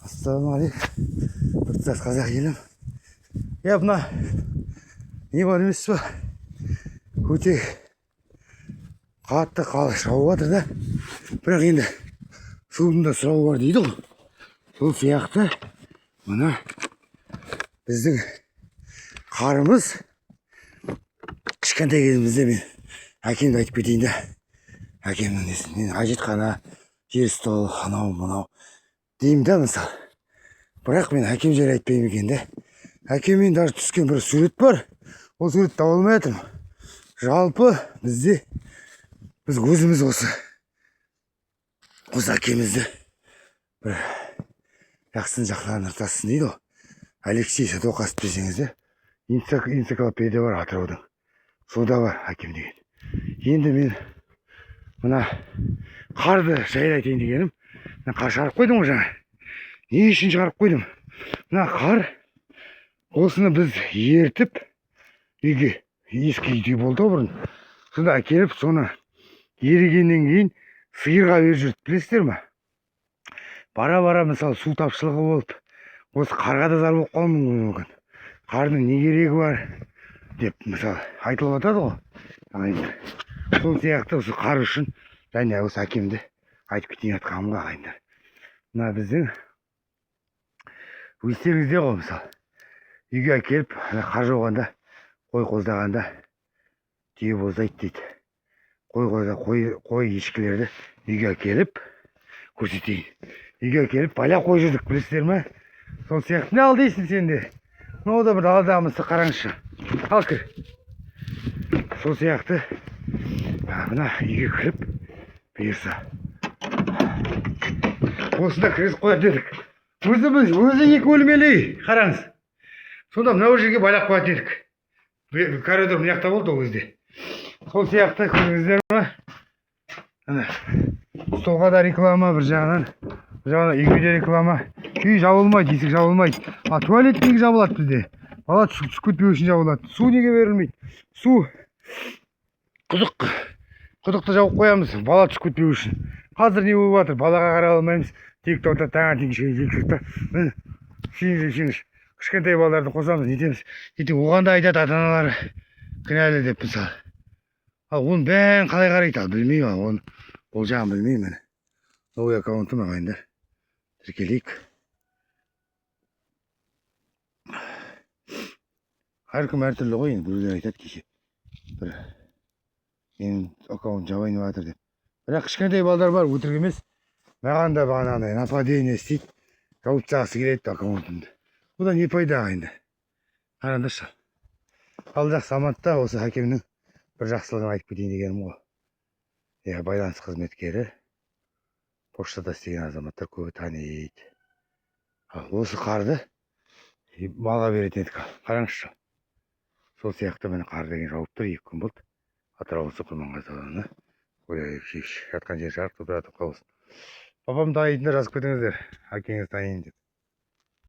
Ассалаумағалейкум. Біртұтас қазақ елім. Мына не бар емес па? Өте қатты шауып жатыр да. Бірақ енді судың да сұрауы бар дейді ғой. Сол сияқты мына біздің қарымыз кішкентай кезімізде мен әкемді айтып кетейін да. Әкемнің несін, мен әжетхана, жер стол, анау мынау деймін да мысалы. Бірақ мен әкем жайлы айтпаймын екен де. Әкеммен даже түскен бір сурет бар. Ол суретті таба алмай жатырмын. Жалпы біз өзіміз осы әкемізді бір жақсын жақларын ыртасын дейді ғой. Алексей Садуақасов десеңіз де энциклопедия бар Атыраудың. Сода бар әкем деген. Енді мен мына қарды жайлы айтайын дегенім. Қар шығарып қойдым ғой жаңа. Не үшін шығарып қойдым? Мына қар осыны біз ертіп үйге, ескі үйде болды бұрын. Сонда әкеліп соны ерігеннен кейін сиырға беріп жүрді, білесіздер ме? Бара мысалы су тапшылығы болып, осы қарға да зар болып қалуы мүмкін. Қардың не керегі бар деп мысалы айтылып жатады ғой. Сол сияқты осы қар үшін және осы әкемді айтып кетейін жатқаным ағайындар. Мына біздің өстеріңізде ғой мысалы. Үйге әкеліп, қар жауғанда, қой қоздағанда түйе боздайды дейді. Қой ешкілерді үйге әкеліп көрсетейін. Үйге әкеліп бала қой жүрдік, білесіздер ме? Сол сияқты. Не ал дейсің сен де? Мынау да бір даладағымызды қараңызшы. Ал кір. Сол сияқты мына үйге кіріп бұйырса осында кіргізіп қояды дедік. Өзі екі бөлмелі үй, қараңыз. Сонда мынау жерге байлап қояды дедік. Коридор мына жақта болды ол кезде. Сол сияқты көрдіңіздер ме? Столға да реклама, бір жағынан үйге де реклама. Үй жабылмайды, есік жабылмайды. Туалет неге жабылады бізде? Бала түсіп кетпеу үшін жабылады. Су неге берілмейді? Су құдықты жауып қоямыз, бала түсіп кетпеу үшін. Қазір не болып жатыр? Балаға қарай алмаймыз. Тек-токта таңертең кішкентай балаларды қосамыз, нетеміз. Ертең оған да айтады ата-аналары кінәлі деп мысалы. Ал оның бәрін қалай қарайды? Ал білмеймін, ол жағын білмеймін. Ой аккаунтым ағайындар. Тіркелейік. Әркім әртүрлі ғой, енді біреулер айтады кеше. Бір менің аккаунт жабайын жатыр деп. Бірақ кішкентай балдар бар, өтірік емес. Маған да бағанағыдай нападение істейді. Жауып тастағысы келеді аккаунтымды. Бұдан не пайда ағайындар? Қараңдаршы. Ал жақсы амантта осы әкемнің бір жақсылығын айтып кетейін дегенім ғой. Байланыс қызметкері, поштада істеген азаматтар көбі таниды. Осы қарды малға беретін едік. Қараңызшы. Сол сияқты мені қар деген жауып тұр, 2 күн болды. Атырау Құрманғазы ауданы. Жатқан жер жарық тудыратып қалсын. Папам танитындар жазып кетіңіздер. Әкеңіз таниын деп.